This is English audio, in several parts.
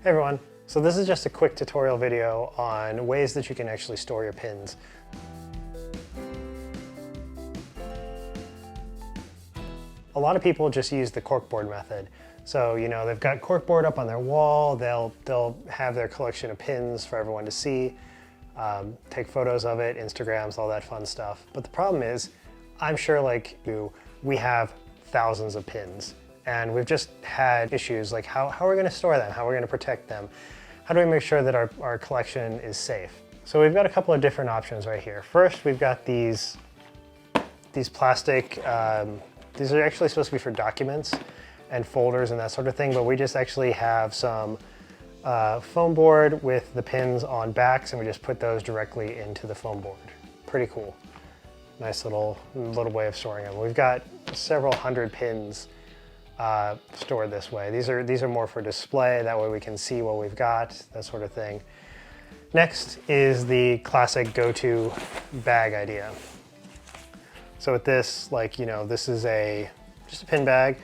Hey everyone, so this is just a quick tutorial video on ways that you can actually store your pins. A lot of people just use the corkboard method. So, they've got corkboard up on their wall, they'll have their collection of pins for everyone to see, take photos of it, Instagrams, all that fun stuff. But the problem is, I'm sure like you, we have thousands of pins. And we've just had issues like how are we going to store them? How are we going to protect them? How do we make sure that our collection is safe? So we've got a couple of different options right here. First, we've got these plastic, these are actually supposed to be for documents and folders and that sort of thing, but we just actually have some foam board with the pins on backs, and we just put those directly into the foam board. Pretty cool. Nice little way of storing them. We've got several hundred pins stored this way. These are more for display, that way we can see what we've got, that sort of thing. Next is the classic go-to bag idea. So with this, this is just a pin bag.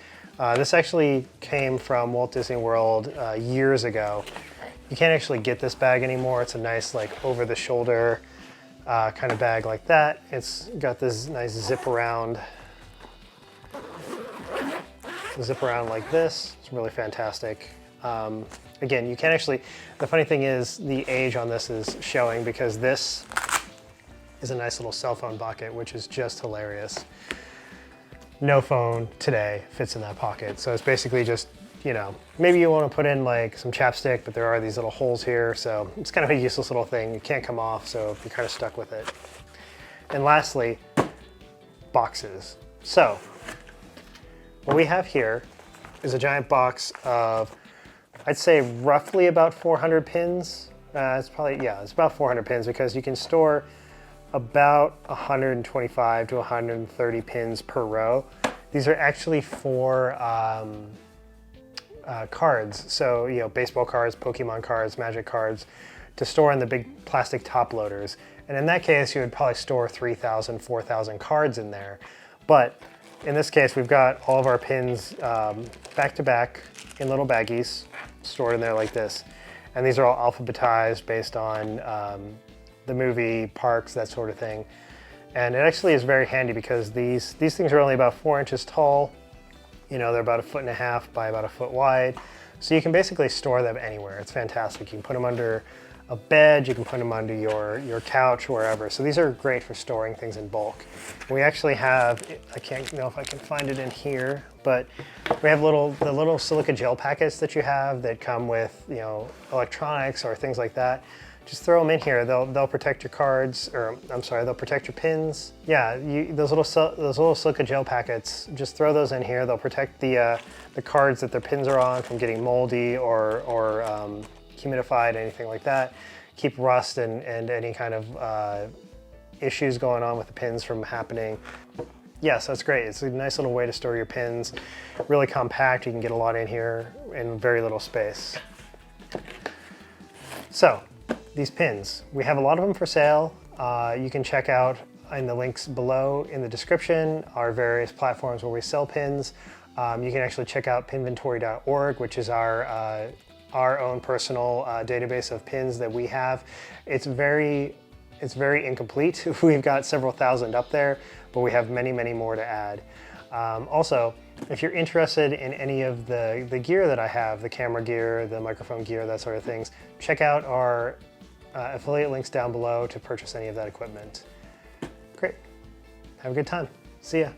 This actually came from Walt Disney World years ago. You can't actually get this bag anymore. It's a nice over-the-shoulder kind of bag like that. It's got this nice zip around like this. It's really fantastic. Again, you can actually, the funny thing is the age on this is showing because this is a nice little cell phone pocket, which is just hilarious. No phone today fits in that pocket. So it's basically just, maybe you want to put in like some chapstick, but there are these little holes here. So it's kind of a useless little thing. It can't come off, so you're kind of stuck with it. And lastly, boxes. So what we have here is a giant box of, I'd say roughly about 400 pins. It's about 400 pins because you can store about 125 to 130 pins per row. These are actually for cards. So, baseball cards, Pokemon cards, Magic cards, to store in the big plastic top loaders. And in that case, you would probably store 3,000, 4,000 cards in there. But in this case, we've got all of our pins back to back in little baggies stored in there like this. And these are all alphabetized based on the movie, parks, that sort of thing. And it actually is very handy because these things are only about 4 inches tall. They're about 1.5 feet by about 1 foot wide. So you can basically store them anywhere. It's fantastic. You can put them under a bed, you can put them under your couch, wherever. So these are great for storing things in bulk. We actually have, I can't know if I can find it in here, but we have the little silica gel packets that you have that come with, electronics or things like that. Just throw them in here. They'll protect your cards, or I'm sorry, they'll protect your pins. Yeah, those little silica gel packets, just throw those in here. They'll protect the cards that their pins are on from getting moldy or humidified, anything like that. Keep rust and any kind of issues going on with the pins from happening. Yeah, so it's great. It's a nice little way to store your pins. Really compact. You can get a lot in here in very little space. So these pins, we have a lot of them for sale. You can check out in the links below in the description our various platforms where we sell pins. You can actually check out pinventory.org, which is our own personal database of pins that we have. It's very incomplete. We've got several thousand up there, but we have many, many more to add. Also, if you're interested in any of the gear that I have, the camera gear, the microphone gear, that sort of things, check out our affiliate links down below to purchase any of that equipment. Great. Have a good time. See ya.